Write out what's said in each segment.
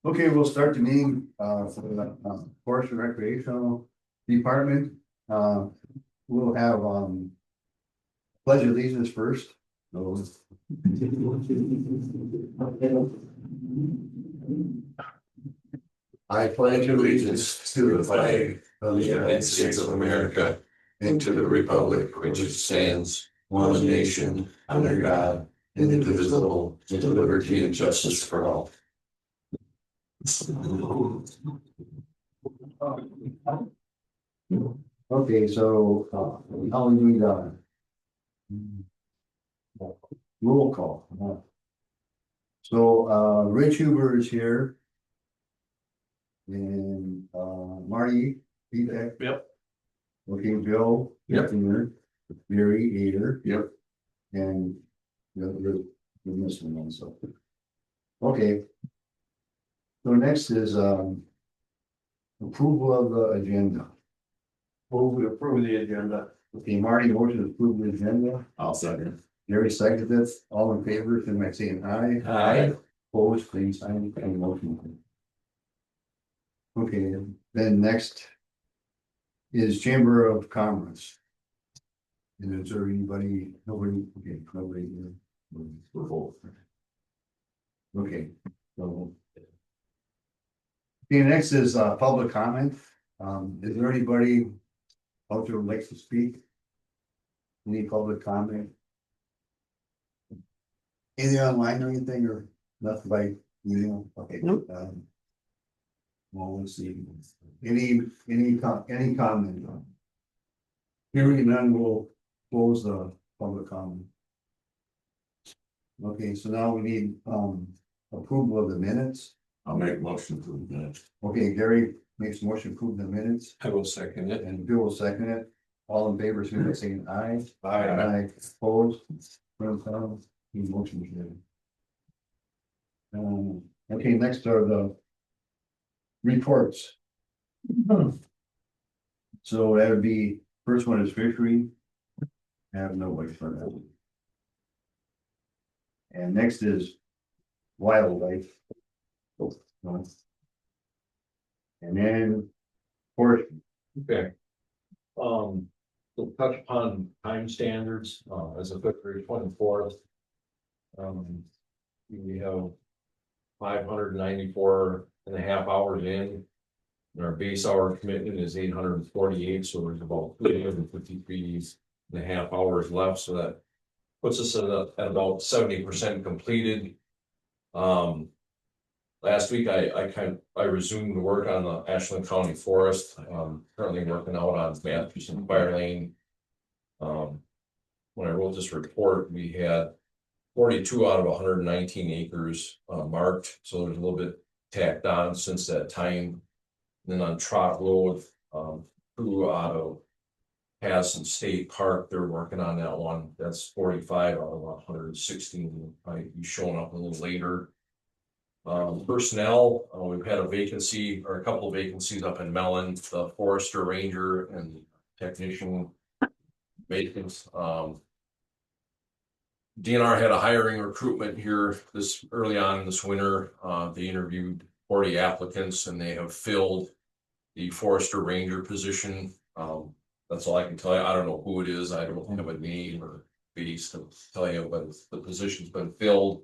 Okay, we'll start the meeting for the Forest and Recreational Department. We'll have pledge of allegiance first. I pledge allegiance to the flag of the United States of America and to the republic which stands one nation under God, indivisible, with liberty and justice for all. Okay, so how do we roll call? So Rich Huber is here. And Marty, feedback. Yep. Okay, Bill. Yep. Mary Ader. Yep. And we're missing one, so. Okay. So next is approval of the agenda. We approve the agenda. Okay, Marty, motion to approve the agenda. I'll second. Gary seconded it. All in favor, then by saying aye. Aye. Opposed, please sign the motion. Okay, then next is Chamber of Commerce. And is there anybody, nobody, okay, nobody here? We're both. Okay, so. Okay, next is public comment. Is there anybody out there who likes to speak? Any public comment? Anything online or anything, or nothing by email? Okay. Nope. Well, let's see. Any comment? Hearing none, we'll close the public comment. Okay, so now we need approval of the minutes. I'll make a motion to the minutes. Okay, Gary makes a motion to approve the minutes, I will second it. and Bill will second it. All in favor, so saying aye. Aye. Opposed? Motion carried. Okay, next are the reports. So that would be, first one is fishery. I have no way for that. And next is wildlife. And then forestry. Okay. We'll touch upon time standards, as of February 24th. We have 594.5 hours in. And our base hour commitment is 848, so there's about 353.5 hours left, so that puts us at about 70% completed. Last week I resumed the work on the Ashland County Forest. Currently working out on Matthews and Fire Lane. When I wrote this report, we had 42 out of 119 acres marked, so there's a little bit tacked on since that time. And then on Trot Road, 2 out of Hassan State Park, they're working on that one. That's 45 out of 116. Might be showing up a little later. Personnel, we've had a vacancy or a couple of vacancies up in Mellon, the forester ranger and technician vacants. DNR had a hiring recruitment here this early on this winter. They interviewed 40 applicants and they have filled the forester ranger position. That's all I can tell you. I don't know who it is. I don't have a name or face to tell you, but the position's been filled.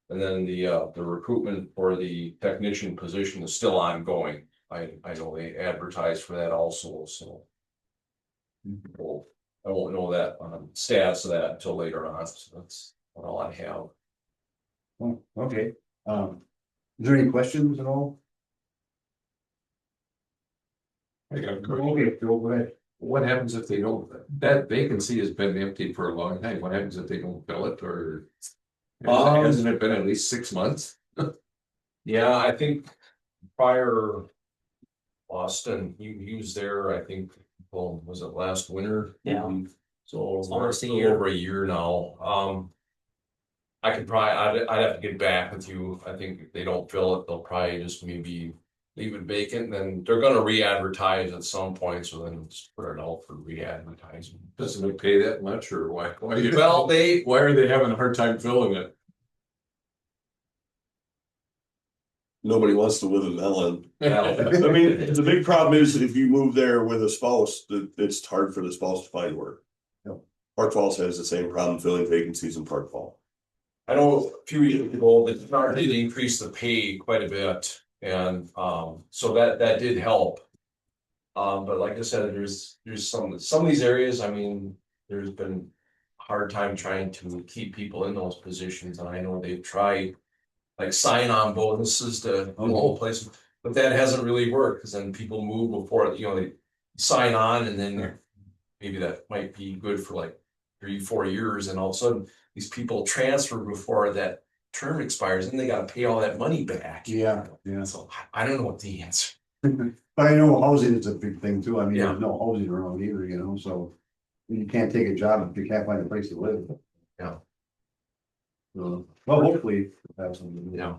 And then the recruitment for the technician position is still ongoing. I know they advertised for that also, so I won't know that stats of that until later on. So that's all I have. Oh, okay. Is there any questions at all? I got a question. Okay, Bill, go ahead. What happens if they don't, that vacancy has been empty for a long time, what happens if they don't fill it, or? Hasn't it been at least 6 months? Yeah, I think prior Austin, he was there, I think, well, was it last winter? Yeah. So almost a little year. over a year now. I could probably, I'd have to get back with you. I think if they don't fill it, they'll probably just maybe leave it vacant. Then they're gonna re-advertise at some point, so then just put it out for re-advertising. Doesn't it pay that much, or why? Well, Why are they having a hard time filling it? Nobody wants to live in Mellon. Yeah. I mean, the big problem is that if you move there with a spouse, that it's hard for the spouse to find work. Yep. Park Falls has the same problem filling vacancies in Park Falls. I know a few years ago, they started to increase the pay quite a bit, and so that did help. But like I said, there's some of these areas, I mean, there's been a hard time trying to keep people in those positions, and I know they've tried like sign-on bonuses to the whole place, but that hasn't really worked, because then people move before, you know, they sign on, and then maybe that might be good for like 3, 4 years, and all of a sudden these people transfer before that term expires, and they gotta pay all that money back. Yeah. So I don't know what the answer. But I know housing is a big thing too. I mean, Yeah. there's no housing around either, you know, so. You can't take a job if you can't find a place to live. Yeah. So, well, hopefully, have something. Yeah.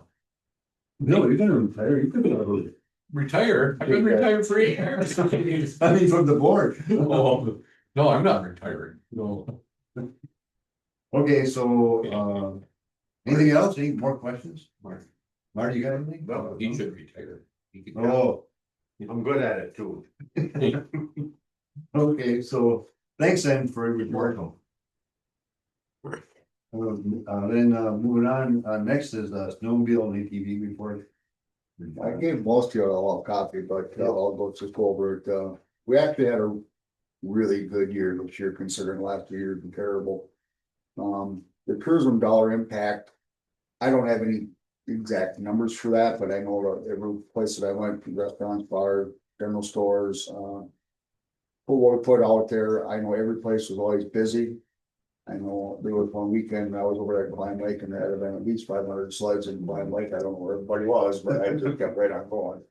No, you're gonna retire, you could go. Retire? I've been retired for 8 years. I mean, from the board. Oh, no, I'm not retiring. No. Okay, so, anything else? Any more questions? Marty, you got anything? Well, he should retire. He could- Oh, I'm good at it too. Okay, so thanks then for your report. Then moving on, next is snowmobile and ATV report. I gave most of you all a copy, but I'll go just go over it. We actually had a really good year this year considering last year comparable. The tourism dollar impact, I don't have any exact numbers for that, but I know that every place that I went, restaurants, bars, general stores, for what we put out there, I know every place was always busy. I know there was one weekend, I was over at Blind Lake and they had at least 500 sleds in Blind Lake. I don't know where everybody was, but I just kept right on going.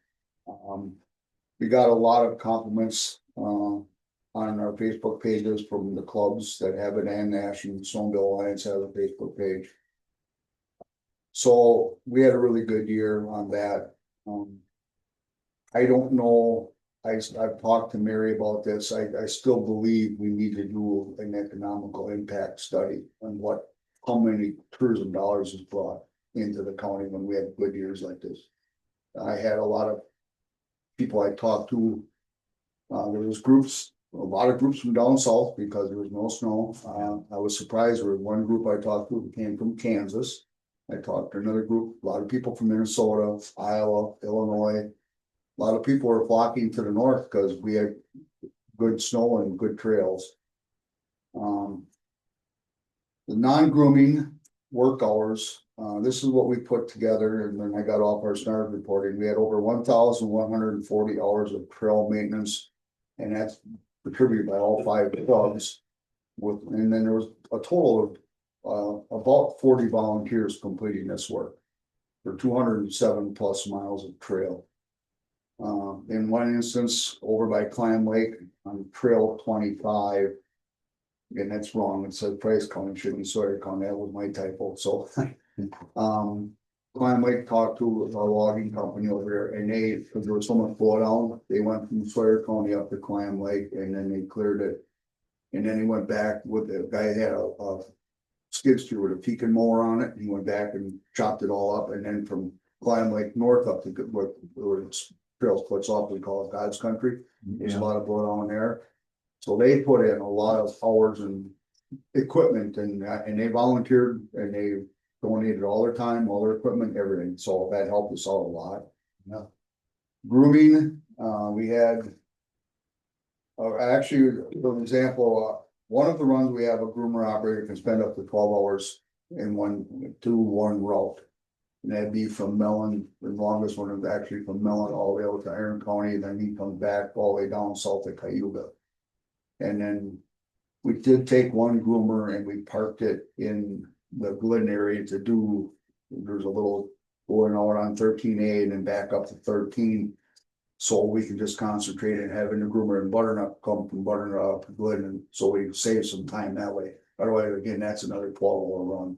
We got a lot of compliments, on our Facebook pages from the clubs that have it, and National Snowmobile Alliance has a Facebook page. So we had a really good year on that. I don't know, I've talked to Mary about this. I still believe we need to do an economical impact study on how many tourism dollars is brought into the county when we have good years like this. I had a lot of people I talked to. There was a lot of groups from down south because there was no snow. I was surprised there was one group I talked to who came from Kansas. I talked to another group, a lot of people from Minnesota, Iowa, Illinois. A lot of people were flocking to the north because we had good snow and good trails. The non-grooming work hours, this is what we put together, and then I got off our SNARS reporting. We had over 1,140 hours of trail maintenance, and that's contributed by all 5 clubs. And then there was a total of about 40 volunteers completing this work for 207 plus miles of trail. In one instance, over by Clam Lake on Trail 25, and that's wrong, it said Price County, should be Sawyer County, that was my typo, so. Clam Lake talked to a logging company over there, and because there was so much blowdown, they went from Sawyer County up to Clam Lake, and then they cleared it. And then he went back with the guy had a skid steer with a pecan mower on it, and he went back and chopped it all up, and then from Clam Lake north up to where it's trail splits off, we call it God's country. There's a lot of blowdown there. So they put in a lot of hours and equipment, and they volunteered, and they donated all their time, all their equipment, everything. So that helped us out a lot. Yeah. Grooming, we had actually, for example, one of the runs we have a groomer operator can spend up to 12 hours in one route. And that'd be from Mellon, the longest one is actually from Mellon all the way out to Iron County, and then he comes back all the way down south to Cayuga. And then we did take one groomer and we parked it in the Glen area to do, there's a little going out on 13A and then back up to 13. So we can just concentrate on having the groomer and butternut come from butternut up to Glen, and so we save some time that way. Otherwise, again, that's another 12-hour run.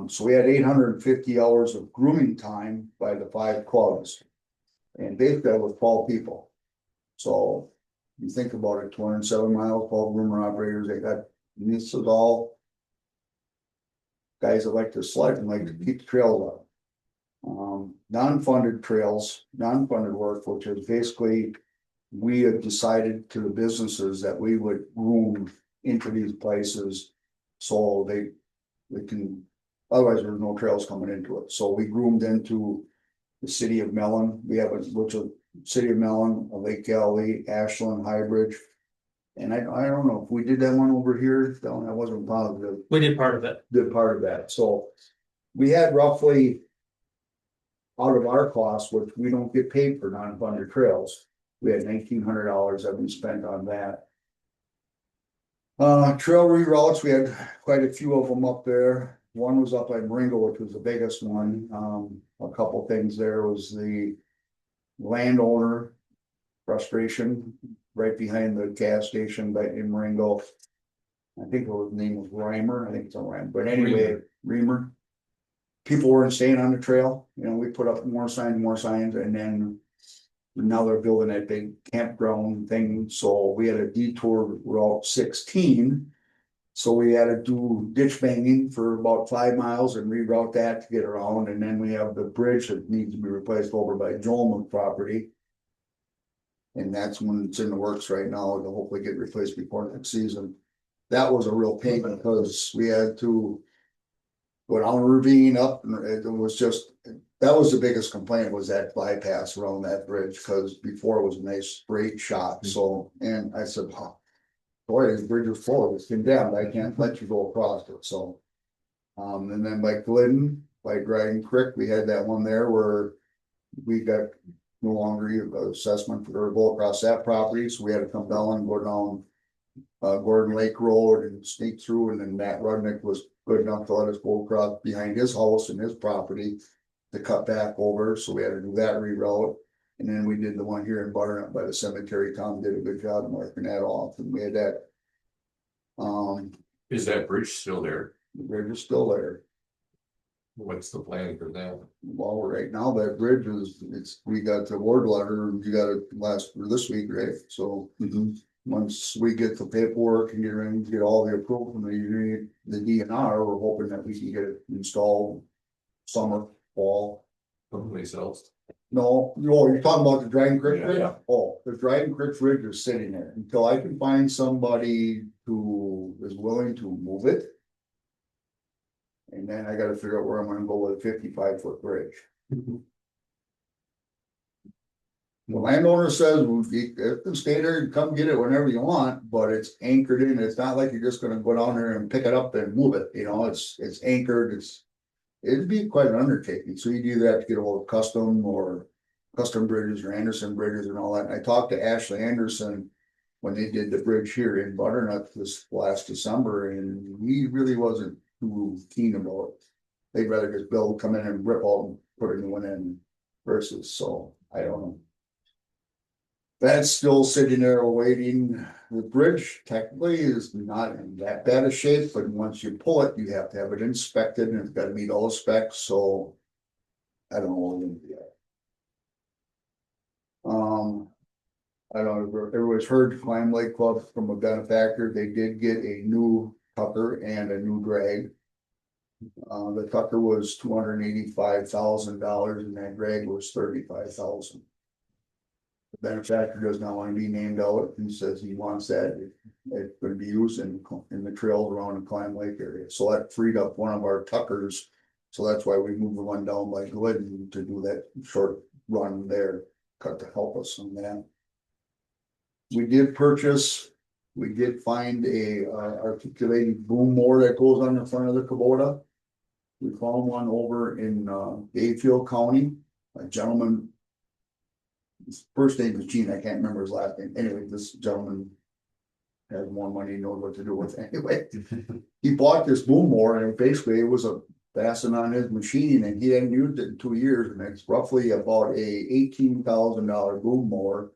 So we had 850 hours of grooming time by the 5 clubs, and basically that was 12 people. So you think about it, 207 miles, 12 groomer operators. They got, this is all guys that like to sled and like to keep the trails up. Non-funded trails, non-funded work, which is basically. We have decided to the businesses that we would groom into these places. So they can, otherwise there's no trails coming into it, so we groomed into. The city of Mellon, we have which is city of Mellon, Lake Galilee, Ashland, Highbridge. And I don't know if we did that one over here, I wasn't positive, We did part of it. did part of that, so. We had roughly. Out of our costs, which we don't get paid for non-funded trails, we had $1,900 that we spent on that. Trail reroutes, we had quite a few of them up there. One was up at Ringo, which was the biggest one. A couple things there was the landowner frustration right behind the gas station in Ringo. I think his name was Reimer, I think it's a Reimer, but anyway, Reimer. People weren't staying on the trail, you know, we put up more signs, and then. Now they're building that big campground thing, so we had a detour Route 16. So we had to do ditch banging for about 5 miles and reroute that to get around, and then we have the bridge that needs to be replaced over by Jolman property. And that's when it's in the works right now to hopefully get replaced before next season. That was a real pain because we had to. Go down a ravine up, and it was just, that was the biggest complaint, was that bypass around that bridge, because before it was a nice straight shot, so, and I said, oh. Boy, this bridge is full, it's condemned, I can't let you go across it, so. And then by Glidden, by Dragon Creek, we had that one there where. We got no longer assessment for go across that property, so we had to come down and go down. Gordon Lake Road and sneak through, and then Matt Rudnick was good enough to let us go across behind his house and his property. To cut back over, so we had to do that reroute. And then we did the one here in Butternut by the cemetery. Tom did a good job marking that off, and we had that. Is that bridge still there? The bridge is still there. What's the plan for that? Well, right now that bridge is, we got the word letter, and you got it last for this week, right? So. Once we get the paperwork and get all the approval from the DNR, we're hoping that we can get it installed. Summer, fall. Someplace else? No, you're talking about the Dragon Creek Bridge? Yeah. Oh, the Dragon Creek Bridge is sitting there until I can find somebody who is willing to move it. And then I gotta figure out where I'm gonna go with a 55-foot bridge. The landowner says, well, you can stay there and come get it whenever you want, but it's anchored in, it's not like you're just gonna go down there and pick it up and move it, you know, it's anchored, it'd be quite an undertaking, so you'd either have to get a hold of custom bridges or Anderson bridges and all that. And I talked to Ashley Anderson when they did the bridge here in Butternut this last December, and he really wasn't too keen about it. They'd rather just come in and rip out and put a new one in versus, so I don't know. That's still sitting there waiting. The bridge technically is not in that bad a shape, but once you pull it, you have to have it inspected and it's gotta meet all the specs, so. I don't know what we're gonna do yet. I don't know, everybody's heard Climb Lake Club from a benefactor, they did get a new tucker and a new drag. The tucker was $285,000 and that drag was $35,000. The benefactor does not want to be named out, he says he wants that, it's gonna be used in the trails around the Climb Lake area, so that freed up one of our tuckers. So that's why we moved the one down by Glidden to do that short run there, to help us on that. We did find a articulated boom mower that goes on the front of the Kubota. We found one over in Bayfield County, a gentleman. His first name is Gene, I can't remember his last name. Anyway, this gentleman has more money, knows what to do with it. Anyway. He bought this boom mower and basically it was a fasten on his machine and he hadn't used it in 2 years and it's roughly about a $18,000 boom mower.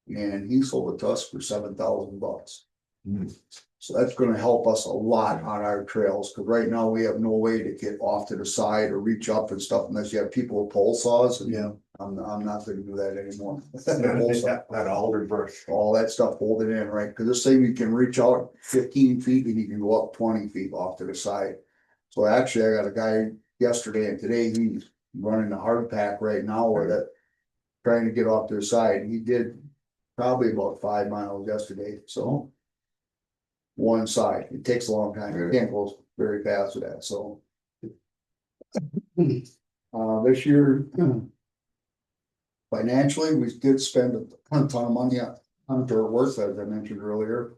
And he sold it to us for $7,000. So that's gonna help us a lot on our trails, cause right now we have no way to get off to the side or reach up and stuff unless you have people with pole saws. And Yeah. I'm not gonna do that anymore. That alder brush. All that stuff holding in, right? Cause this thing you can reach out 15 feet and you can go up 20 feet off to the side. So actually I got a guy yesterday and today, running a hard pack right now with it. Trying to get off their side. He did probably about 5 miles yesterday, so. One side, it takes a long time, you can't go very fast with that, so. This year. Financially, we did spend a ton of money on dirt work, as I mentioned earlier.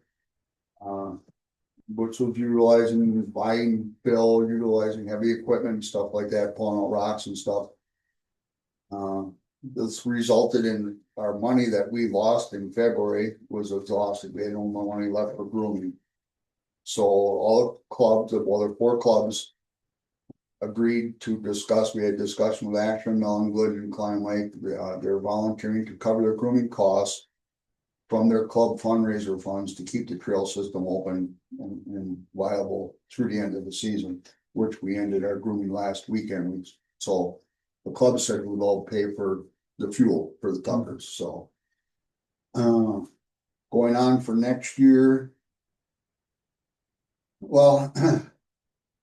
Which was utilizing buying fill, utilizing heavy equipment and stuff like that, pulling out rocks and stuff. This resulted in our money that we lost in February was exhausted. We had no more money left for grooming. So all clubs, well, there were 4 clubs. Agreed to discuss, we had discussion with Ashland, Mellon, Good and Klein Lake, they're volunteering to cover their grooming costs. From their club fundraiser funds to keep the trail system open and viable through the end of the season, which we ended our grooming last weekend. So the club said we'd all pay for the fuel for the tuckers, so. Going on for next year. Well,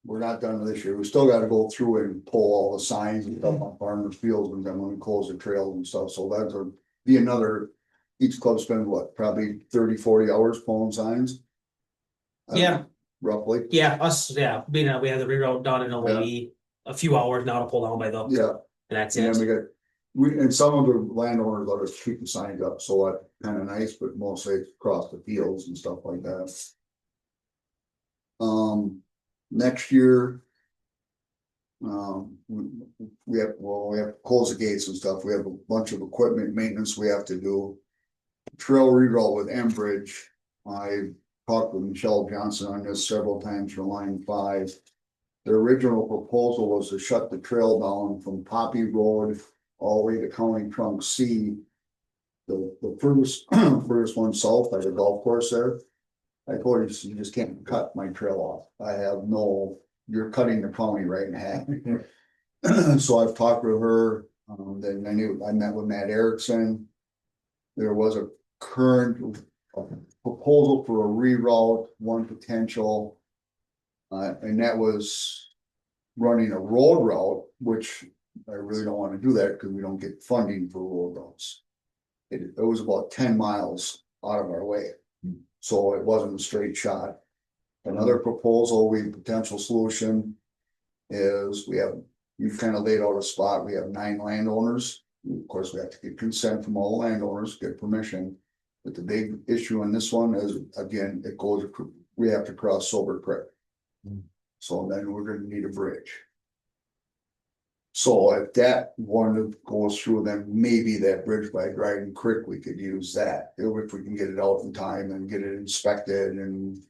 we're not done this year. We still gotta go through and pull all the signs and stuff on farmers fields and then when we close the trails and stuff, so that's gonna be another. Each club spends what, probably 30-40 hours pulling signs? Yeah. Roughly, Yeah, being that we have the reroute done in only a few hours now to pull down by the, and yeah, that's and then it. and some of the landowners let us keep the signs up, so that's kind of nice, but mostly it's across the fields and stuff like that. Next year. We have to close the gates and stuff, we have a bunch of equipment maintenance we have to do. Trail reroute with Enbridge, I talked with Michelle Johnson on this several times for line 5. The original proposal was to shut the trail down from Poppy Road all the way to County Trunk C. The first one south by the golf course there. I told her, you just can't cut my trail off. You're cutting the county right in half. So I've talked to her, then I met with Matt Erickson. There was a current proposal for a reroute, one potential. And that was running a road route, which I really don't want to do that because we don't get funding for road routes. It was about 10 miles out of our way, so it wasn't a straight shot. Another proposal, potential solution is you've kind of laid out a spot, we have 9 landowners. Of course, we have to get consent from all landowners, get permission. But the big issue in this one is, again, we have to cross Silver Creek. So then we're gonna need a bridge. So if that one goes through, then maybe that bridge by Dryden Creek, we could use that. If we can get it out in time and get it inspected and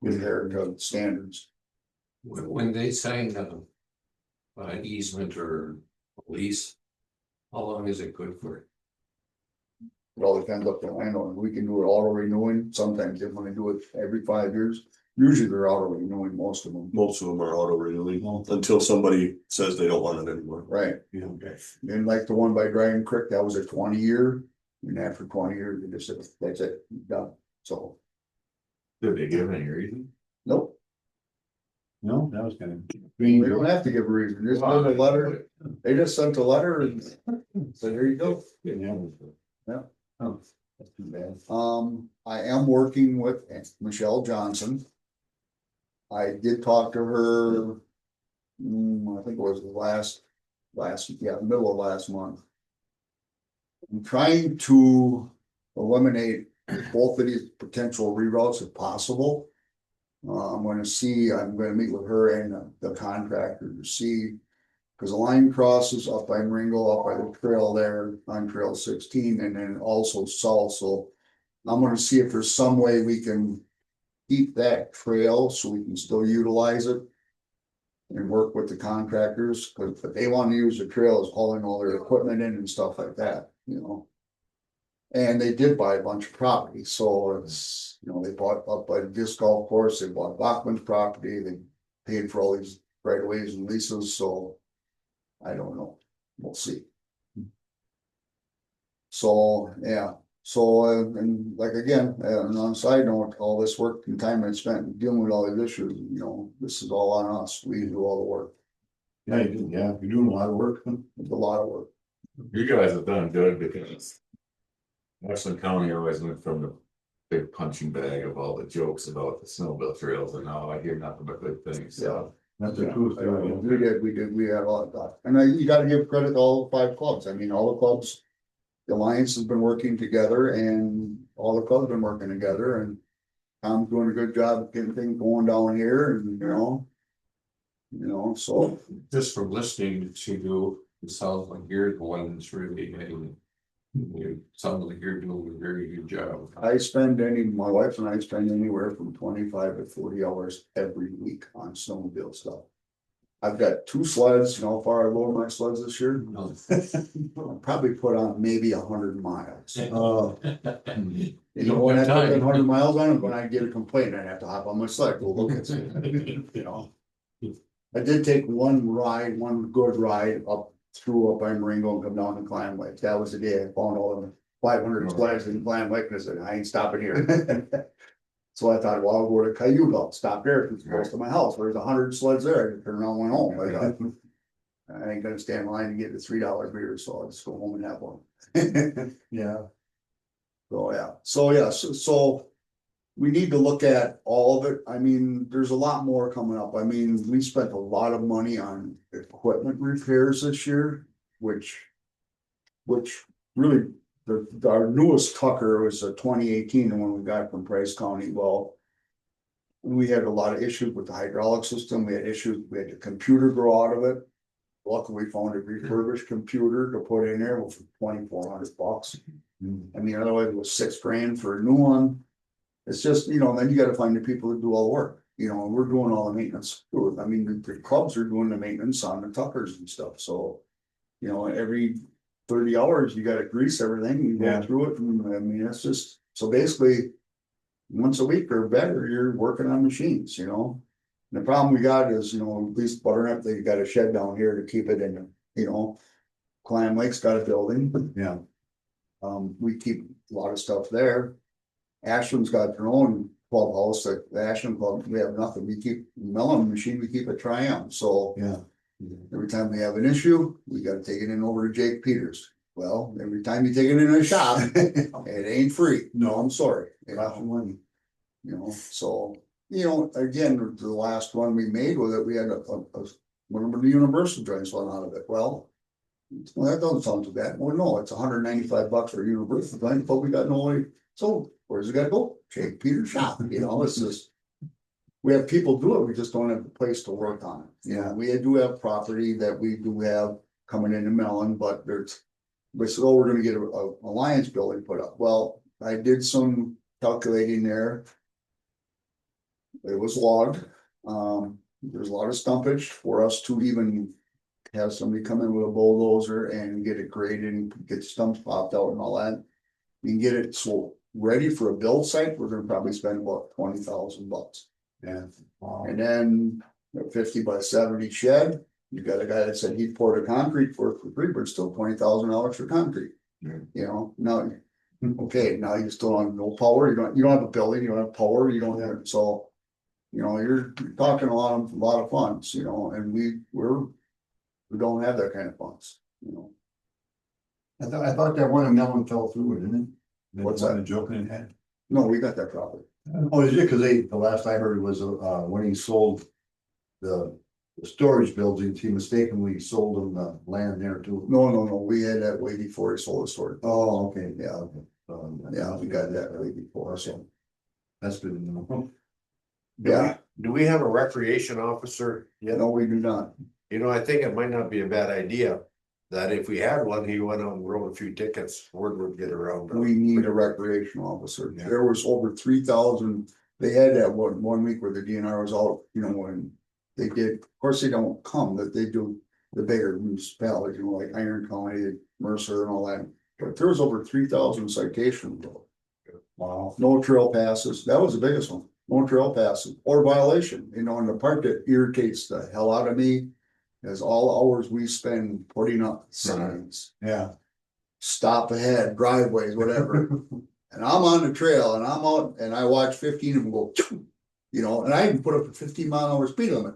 get it there to standards. When they sign an easement or lease, how long is it good for? It all depends up to the landowner. We can do it auto renewing. Sometimes they want to do it every 5 years. Usually they're auto renewing, most of them. Most of them are auto renewing until somebody says they don't want it anymore. Right. Yeah, okay. And like the one by Dryden Creek, that was a 20-year. And after 20 years, they just said, that's it, done. So, Did they give any reason? nope. No, that was kind of. We don't have to give a reason. Just send a letter. They just sent a letter and so there you go. Yeah. Oh, that's too bad. I am working with Michelle Johnson. I did talk to her. I think it was middle of last month. I'm trying to eliminate both of these potential reroutes if possible. I'm gonna meet with her and the contractor to see. Cause the line crosses up by Ringo, up by the trail there on Trail 16 and then also south, so. I'm gonna see if there's some way we can keep that trail so we can still utilize it. And work with the contractors, cause if they wanna use the trail as hauling all their equipment in and stuff like that, you know. And they did buy a bunch of property, so it's, they bought up by the disc golf course, they bought Bachman's property, they paid for all these right of ways and leases, so. I don't know, we'll see. So, yeah, and like again, and on a side note, all this work and time I spent dealing with all these issues, this is all on us, we do all the work. Yeah, you do, yeah, you're doing a lot of work. It's a lot of work. You guys have done good because Westland County always went from the big punching bag of all the jokes about the snowmobile trails, and now I hear nothing but good things, so. That's the truth. We had a lot of that, and you gotta give credit to all 5 clubs, I mean, all the clubs. The Alliance has been working together and all the clubs have been working together and. Tom's doing a good job of getting things going down here and, you know. You know, so, Just from listening to you, it sounds like you're the one that's really getting. You sound like you're doing a very good job. my wife and I spend anywhere from 25 to 40 hours every week on snowmobile stuff. I've got 2 sleds, you know how far I lowered my sleds this year? I'll probably put on maybe 100 miles. You know, when I put that 100 miles on it, when I get a complaint, I have to hop on my sled, go look at it, you know. I did take one good ride up by Marengo and come down to Clam Lake. That was the day I found all the 500 sleds in Clam Lake, and I said, I ain't stopping here. So I thought, well, I'll go to Cayuga, stop there, it's close to my house, there's 100 sleds there, I turned around, and went home, I thought. I ain't gonna stand in line and get the $3 beer, so I'll just go home and have one. Yeah, So we need to look at all of it, I mean, there's a lot more coming up, I mean, we spent a lot of money on equipment repairs this year, which really, our newest Tucker was a 2018, the one we got from Price County, well. We had a lot of issues with the hydraulic system, we had the computer grow out of it. Luckily, we found a refurbished computer to put in there for $2,400. I mean, otherwise it was $6,000 for a new one. It's just, you know, then you gotta find the people that do all the work, you know, and we're doing all the maintenance. I mean, the clubs are doing the maintenance on the Tuckers and stuff, so. You know, every 30 hours, you gotta grease everything, you go through it, and I mean, it's just, so basically. Once a week or better, you're working on machines, you know? And the problem we got is, you know, at least Butternut, they got a shed down here to keep it in, you know. Clam Lake's got a building. yeah, We keep a lot of stuff there. Ashland's got their own clubhouse, like the Ashland Club, we have nothing, we keep melon machine, we keep a Triumph, so. yeah. Every time we have an issue, we gotta take it in over to Jake Peters. Well, every time you take it in a shop, it ain't free. No, I'm sorry. You know, so, you know, again, the last one we made with it, we had one of the universal joints went out of it. Well, that doesn't sound too bad. Well, no, it's $195 for a universal joint, but we got no way. So where's it gotta go? Jake Peters shop, you know, it's just. We have people do it, we just don't have a place to work on it. Yeah, we do have property that we do have coming into Mellon, but we said, oh, we're gonna get a Alliance building put up. Well, I did some calculating there. It was logged. There's a lot of stumpage for us to even have somebody come in with a bulldozer and get it graded and get stumps popped out and all that. You can get it so ready for a build site, we're gonna probably spend about $20,000. Yeah. And then a 50 by 70 shed, you got a guy that said he'd pour the concrete for free, but it's still $20,000 for concrete. Yeah. You know, now, okay, now you still have no power, you don't have a building, you don't have power, you don't have, so. You know, you're talking a lot of funds, you know, and we don't have that kind of funds, you know. I thought that one in Mellon fell through, didn't it? What's one that? in Joking had? No, we got that property. Oh, is it? Cause the last I heard was, when he sold the storage buildings, he mistakenly sold them the land there too. No, we had that way before he sold the store. Oh, okay, Yeah, okay. yeah, we got that way before, so, That's good to know. yeah, Do we have a recreation officer yet? no, we do not. You know, I think it might not be a bad idea. That if we had one, he went out and wrote a few tickets, word would get around. We need a recreation officer. Yeah. There was over 3,000. They had that one week where the DNR was out, you know, when they did, of course, they don't come, that they do the bigger municipalities, you know, like Iron County, Mercer and all that. But there was over 3,000 citations. Wow. No trail passes. That was the biggest one. No trail passes or violation, you know, and the part that irritates the hell out of me is all hours we spend putting up signs. Yeah. Stop ahead, driveways, whatever. And I'm on the trail and I'm out and I watch 15 of them go, you know, and I even put up a 15-mile-an-hour speed limit.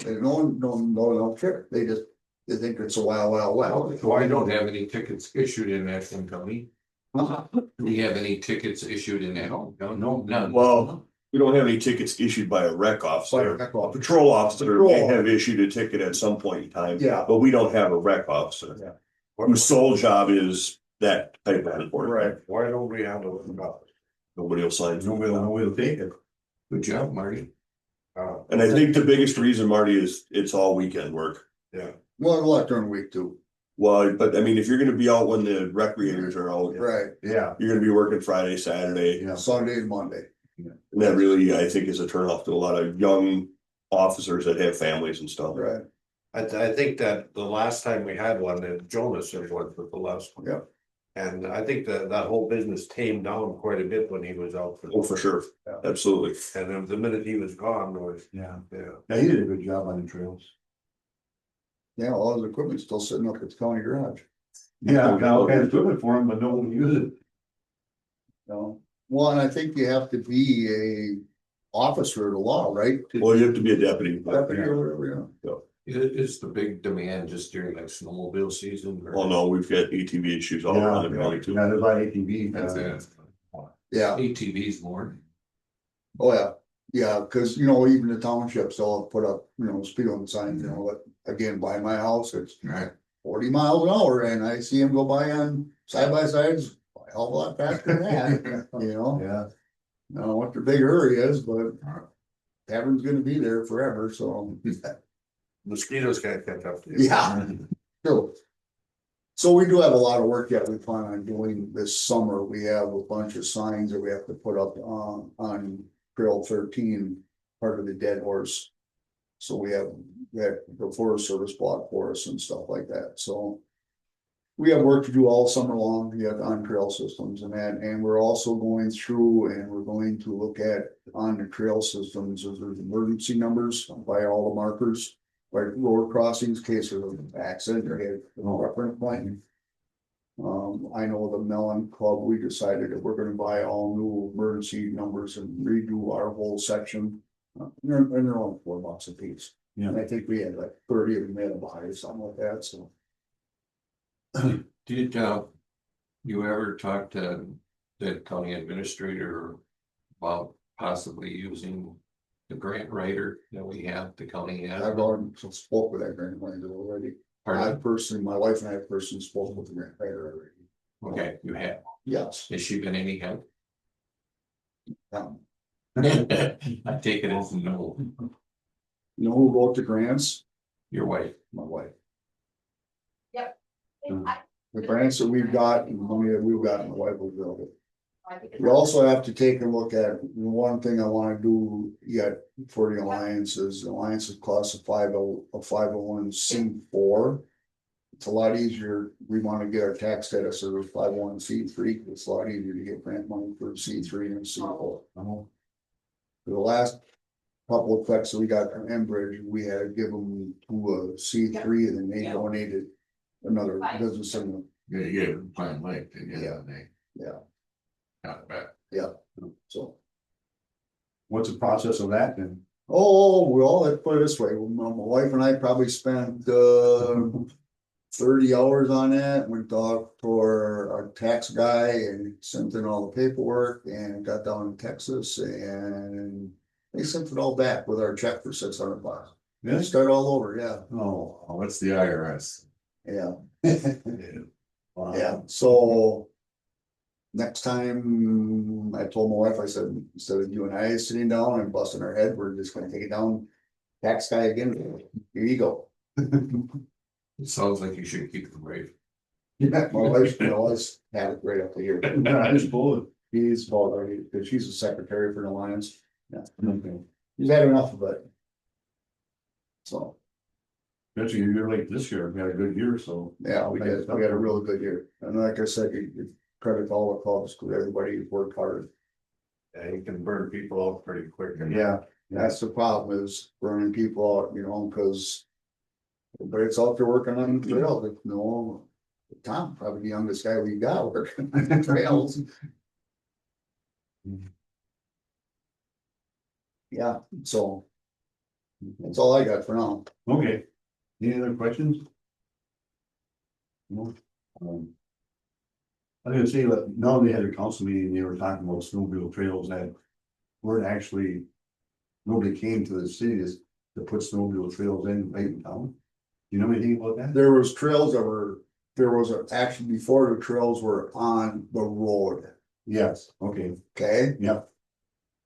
And no one, no care, they just, they think it's a wild west. So I don't have any tickets issued in Ashland County. Do you have any tickets issued in Ashland County? No, none. Well, we don't have any tickets issued by a rec officer. Like, A patrol officer may Patrol. have issued a ticket at some point in time. Yeah. But we don't have a rec officer. Yeah. Whose sole job is that type of report. Right. Why don't we have a, Nobody will sign. Nobody will take it. Good job, Marty. And I think the biggest reason, Marty, is it's all weekend work. yeah, well, a lot during the week too, Well, but I mean, if you're gonna be out when the recreators are out, right, Yeah, you're gonna be working Friday, Saturday. yeah. Sunday and Monday. And that really, I think, is a turnoff to a lot of young officers that have families and stuff. Right. I think that the last time we had one, that Jonas was the last one. Yeah. And I think that whole business tamed down quite a bit when he was out. Oh, for sure. Yeah. Absolutely. And then the minute he was gone was, Yeah, yeah. yeah, he did a good job on the trails. Yeah, all his equipment's still sitting up at the county garage. Yeah, got all kinds of equipment for him, but no one uses it. No, well, and I think you have to be a officer of the law, right? Well, you have to be a deputy. Deputy or whatever, yeah. Is the big demand just during like snowmobile season? or- Oh, no, we've got ATV issues all Yeah, around the county too. Yeah, there's a lot of ATV. That's it. Yeah, ATVs more. oh, yeah, yeah, cause you know, even the townships, they'll put up, you know, speed limit signs, you know, but again, by my house, it's Right. 40 miles an hour and I see them go by on side by sides. A hell of a lot faster than that, you know, Yeah, I don't know what their big hurry is, but tavern's gonna be there forever, so. Mosquitoes can't catch up to you. Yeah. So we do have a lot of work that we plan on doing this summer. We have a bunch of signs that we have to put up on Trail 13, part of the Dead Horse. So we have that the Forest Service bought for us and stuff like that, so. We have work to do all summer long, yet on trail systems and that, and we're also going through and we're going to look at on the trail systems, there's emergency numbers by all the markers. Like road crossings, case of an accident or hit a reference point. I know the Mellon Club, we decided that we're gonna buy all new emergency numbers and redo our whole section. They're only $4 a piece. Yeah. And I think we had like 30 of them in a buy or something like that, so. Did you ever talk to the county administrator about possibly using the grant writer that we have, the county has? I've already spoke with that grant writer already. I Pardon? personally, my wife and I personally spoke with the grant writer already. Okay, you have. Yes. Has she been any help? Um, I take it as no, You know who wrote the grants? your wife. My wife. Yep. The grants that we've got and the money that we've got, my wife will build it. We also have to take a look at, one thing I wanna do yet for the alliances, the alliance is classified a 501c4. It's a lot easier, we wanna get our tax status as a 501c3, it's a lot easier to get grant money for C3 and C4. For the last couple of effects that we got from Enbridge, we had to give them to a C3 and then they donated another business in them, Yeah, you gave it Pine Lake, didn't you? Yeah. They yeah, got it back. so. what's the process of that then? Oh, well, let's put it this way, my wife and I probably spent 30 hours on that, we talked to our tax guy and sent in all the paperwork and got down to Texas and. They sent it all back with our check for $600. Really? Start all over, yeah, Oh, what's the IRS? yeah, Wow. yeah, so. Next time, I told my wife, I said, instead of you and I sitting down and busting our head, we're just gonna take it down. Tax guy again, here you go. It sounds like you should keep them brave. My wife's had it right up to here. Yeah, I just pulled He's called already, because she's a secretary for the Alliance. Yeah, it. he's had enough of it. So, Especially you're like this year, we had a good year, so. yeah, we had a really good year, and like I said, you credit all the clubs, because everybody worked hard. Yeah, you can burn people out pretty quick. Yeah, That's the problem, is burning people out, you know, because. Everybody's out there working on the trails, you know, Tom, probably the youngest guy we got working on the trails. Yeah, so. That's all I got for now. Okay, any other questions? No? I was gonna say, like, now they had a council meeting, they were talking about snowmobile trails that weren't actually. Nobody came to the city to put snowmobile trails in right in town. Do you know anything about that? There was trails that were, actually before the trails were on the road, Yes, okay, okay? yeah,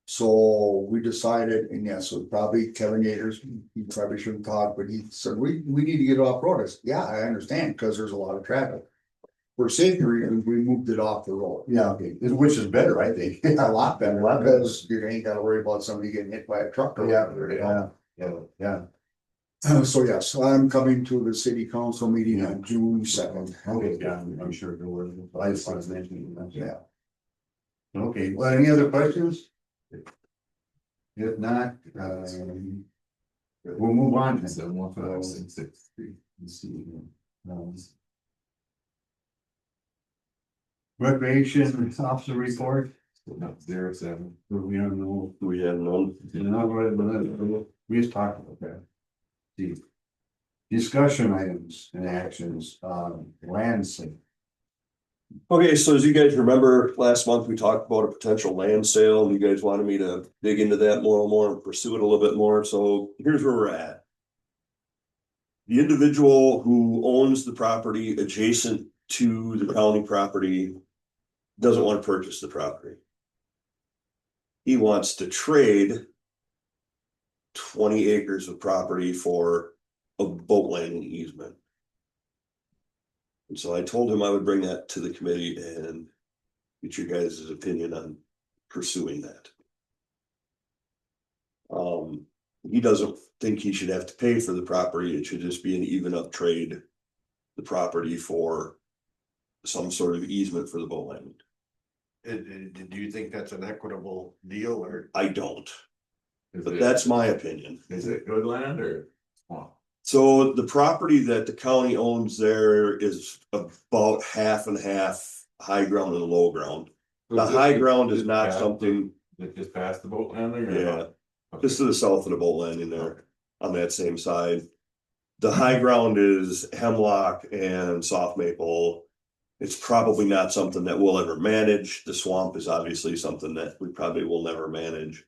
So we decided, and yes, so probably Kevin Yaters, he probably shouldn't talk, but he said, we need to get off road. I said, yeah, I understand, because there's a lot of traffic. For safety reasons, we moved it off the road. yeah, okay, which is better, I think, a lot better, Because you ain't gotta worry about somebody getting hit by a truck or Yeah, whatever. yeah, So yes, I'm coming to the city council meeting on June 2nd. okay, yeah, I'm sure there were, I just was mentioning that. Yeah. Okay, well, any other questions? If not, we'll move on. then. 715-663. Let's see. Recreation officer report, No, 07. we don't know. We had none. We just talked about that. See. Discussion items and actions, land sale. Okay, so as you guys remember, last month we talked about a potential land sale, and you guys wanted me to dig into that more and more and pursue it a little bit more, so here's where we're at. The individual who owns the property adjacent to the county property doesn't want to purchase the property. He wants to trade 20 acres of property for a boat landing easement. And so I told him I would bring that to the committee and get your guys' opinion on pursuing that. He doesn't think he should have to pay for the property. It should just be an even up trade. The property for some sort of easement for the boat landing. Do you think that's an equitable deal or? I don't, Is but it- that's my opinion. Is it good land or swamp? So the property that the county owns there is about half and half high ground and low ground. The high ground is not something, Is it just past the boat landing or? yeah, not? just to the south of the boat landing there, on that same side. The high ground is hemlock and soft maple. It's probably not something that we'll ever manage. The swamp is obviously something that we probably will never manage.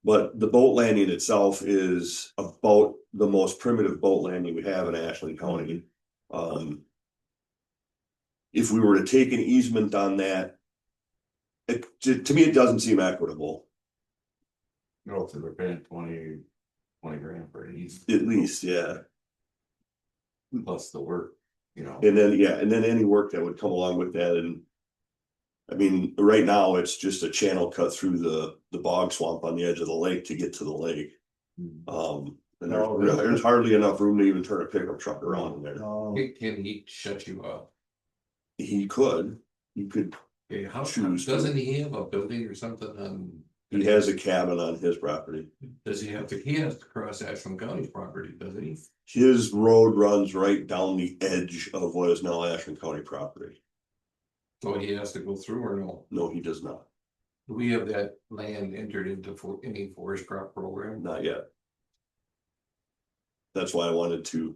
But the boat landing itself is about the most primitive boat landing we have in Ashland County. If we were to take an easement on that, to me, it doesn't seem equitable, No, so they're paying 20 grand for an easement at least, yeah. plus the work, you know. And then, yeah, and then any work that would come along with that, and I mean, right now, it's just a channel cut through the bog swamp on the edge of the lake to get to the lake. And there's hardly enough room to even turn a pickup truck around in there. Can he shut you up? He could, Okay, how, Choose to. doesn't he have a building or something on? he has a cabin on his property. Does he have to cross Ashland County's property, doesn't he? His road runs right down the edge of what is now Ashland County property. So he has to go through or no? No, he does not, Do we have that land entered into any forest crop program? not yet. That's why I wanted to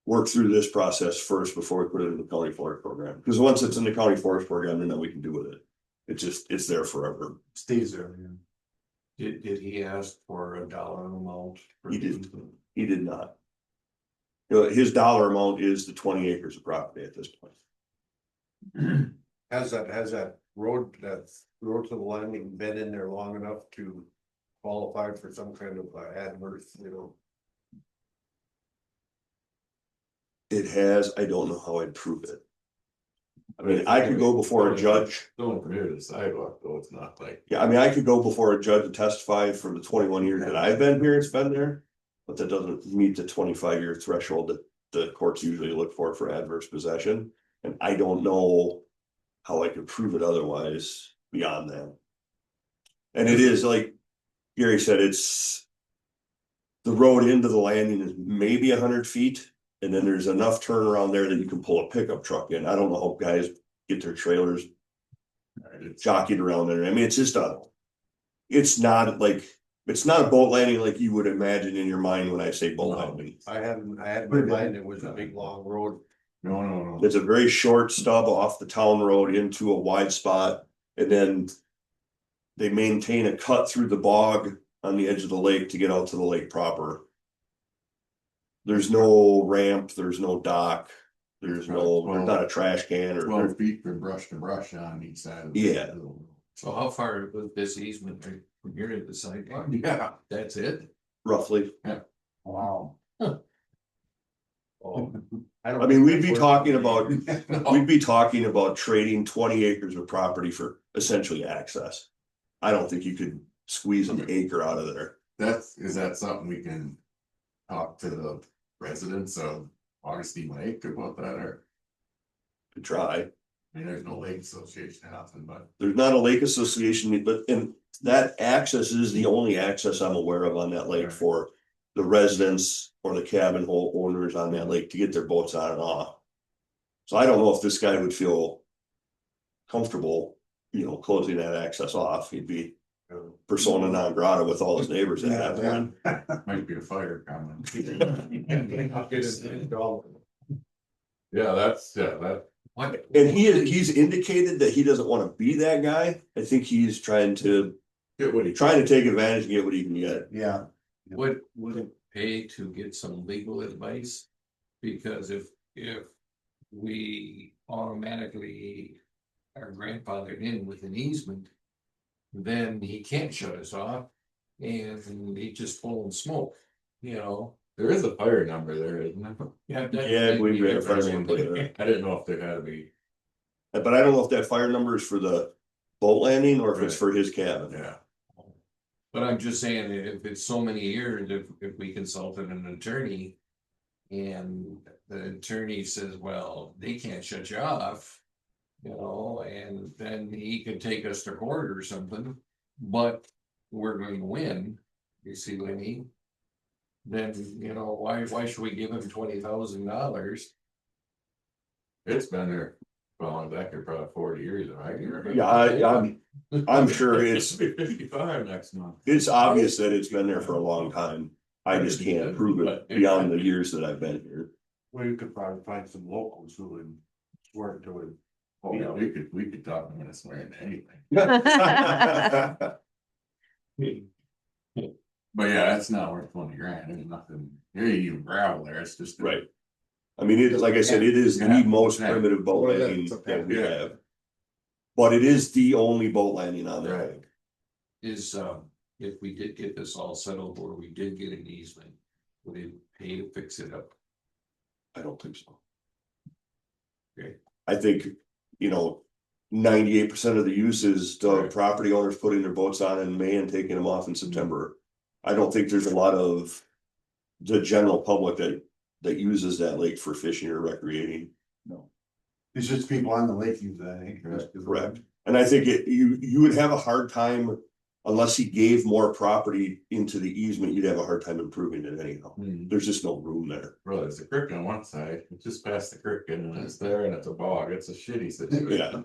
work through this process first before we put it in the county forest program, because once it's in the county forest program, then we can do with it. It's there forever. Stays there, yeah. Did he ask for a dollar amount? He did not. You know, his dollar amount is the 20 acres of property at this point. Has that road to the landing been in there long enough to qualify for some kind of adverse, you know? It has, I don't know how I'd prove it. I mean, I could go before a judge. Don't prohibit the sidewalk, though, it's not like. Yeah, I mean, I could go before a judge and testify for the 21 years that I've been here, it's been there. But that doesn't meet the 25-year threshold that the courts usually look for adverse possession. And I don't know how I could prove it otherwise beyond that. And it is like Gary said, it's the road into the landing is maybe 100 feet. And then there's enough turnaround there that you can pull a pickup truck in. I don't know how guys get their trailers jockeyed around there. I mean, it's not like It's not a boat landing like you would imagine in your mind when I say boat No. landing. I had in mind it was a big long road. No, no, no. It's a very short stub off the town road into a wide spot, and then they maintain a cut through the bog on the edge of the lake to get out to the lake proper. There's no ramp, there's no dock, there's not a trash can or. 12 feet from brush to brush on each side of the. Yeah. So how far was this easement from here to the sidewalk? Yeah, that's it. Roughly. Wow. Oh, I mean, we'd be talking about, No. we'd be talking about trading 20 acres of property for essentially access. I don't think you could squeeze an acre out of there. Is that something we can talk to the residents of Augustine Lake about that, or, To try. I mean, there's no lake association or nothing, but. There's not a lake association, but and that access is the only access I'm aware of on that lake for the residents or the cabin hole owners on that lake to get their boats on and off. So I don't know if this guy would feel comfortable, closing that access off. He'd be persona non grata with all his neighbors that have one. Might be a fire comment. Yeah, that. What? And he's indicated that he doesn't want to be that guy. I think he's trying to Get what he. take advantage and get what he can get. Yeah. Would it pay to get some legal advice? Because if we automatically are grandfathered in with an easement, then he can't shut us off and he just pulling smoke, There is a fire number there, isn't there? Yeah, I believe we have a fire number there. I didn't know if there had to be. But I don't know if that fire number is for the boat landing or if it's Right. for his cabin. Yeah. But I'm just saying, if it's so many years, if we consulted an attorney. And the attorney says, well, they can't shut you off. And then he could take us to court or something, but we're going to win, you see what I mean? Then, why should we give him $20,000? It's been there, well, back there probably 40 years, right? Yeah, I'm sure it's 55 next month. it's obvious that it's been there for a long time. I just can't prove it beyond the years that I've been here. Well, you could probably find some locals who would swear to it. Oh, yeah, we could talk them into swearing to anything. But yeah, that's not worth 20 grand, there's nothing, there ain't even gravel there, it's just. Right. I mean, like I said, it is the Yeah. most Yeah. primitive boat Oh, yeah, landing it's a that we yeah. have. But it is the only boat landing on there. Right. Is, if we did get this all settled, or we did get an easement, would it pay to fix it up? I don't think so. Okay. I think, 98% of the use is the Right. property owners putting their boats on in May and taking them off in September. I don't think there's a lot of the general public that uses that lake for fishing or recreating. No. It's just people on the lake use that, I think. Correct. And I think you would have a hard time, unless he gave more property into the easement, you'd have a hard time improving it anyhow. There's just no room there. Well, there's a creek on one side, it's just past the creek and it's there and it's a bog, it's a shitty situation. Yeah,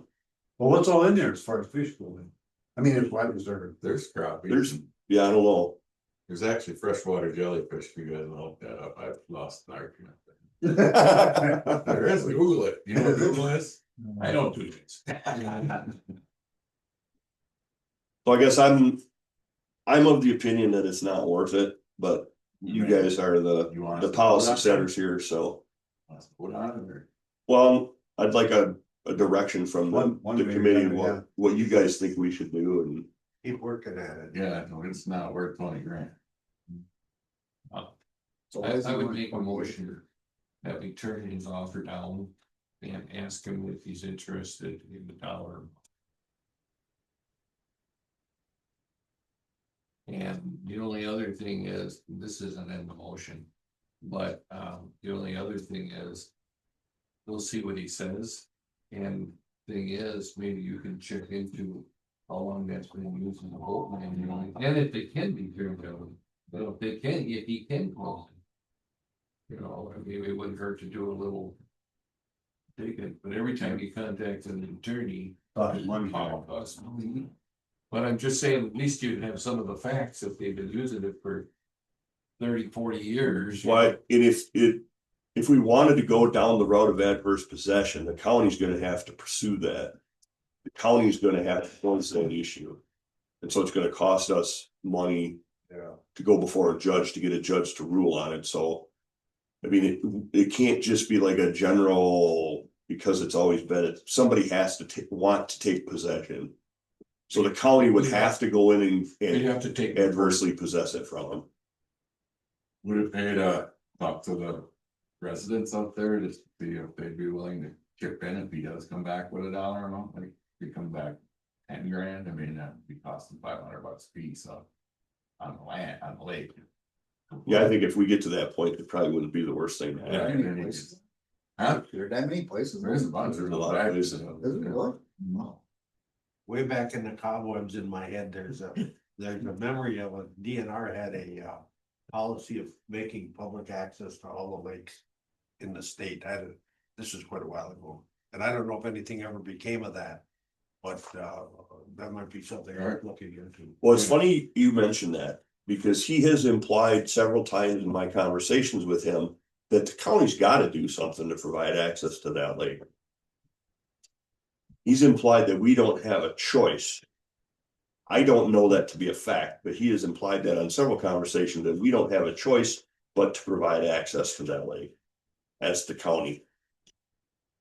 Well, what's all in there as far as fish go then? I mean, it's life reserve. There's crappie. I don't know. There's actually freshwater jellyfish, if you guys look that up, I've lost an argument. Yeah. There is, Google it, you know what Google is? I don't do this. So I guess I'm of the opinion that it's not worth it, but you guys are You want us the to vote policy on it? setters here, so. Let's put on it, or- Well, I'd like a direction from One the way or committee, another, yeah. what you guys think we should do and. Keep working at it. Yeah, no, it's not worth 20 grand. So I would make a motion that we turn his offer down and ask him if he's interested in the dollar. And the only other thing is, this isn't in the motion, but the only other thing is. We'll see what he says, and thing is, maybe you can check into how long that's been used in the boat landing, and if it can be turned over. But if he can close it. Maybe it wouldn't hurt to do a little. Digging, but every time you contact an attorney. Talking money. Costs money. But I'm just saying, at least you'd have some of the facts if they've been using it for 30, 40 years. Why, and if we wanted to go down the route of adverse possession, the county's gonna have to pursue that. The county's gonna have to force that issue. And so it's gonna cost us money Yeah. to go before a judge to get a judge to rule on it, so. I mean, it can't just be like a general, because it's always been, somebody has to want to take possession. So the county would have to go in You'd and have to take. adversely possess it from them. Would it pay to talk to the residents up there to see if they'd be willing to chip in if he does come back with a dollar amount, like if he comes back 10 grand, I mean, that'd be costing $500 a piece on the land, on the lake. Yeah, I think if we get to that point, it probably wouldn't be the worst thing to Yeah, have. and then he gets- Huh? There are that many places. There's a bunch, there's a lot of places. Isn't it really? No. Way back in the cobwebs in my head, there's a memory of a DNR had a policy of making public access to all the lakes in the state. This was quite a while ago, and I don't know if anything ever became of that. But that might be something I'm looking into. Well, it's funny you mentioned that, because he has implied several times in my conversations with him that the county's gotta do something to provide access to that lake. He's implied that we don't have a choice. I don't know that to be a fact, but he has implied that on several conversations that we don't have a choice but to provide access to that lake as the county.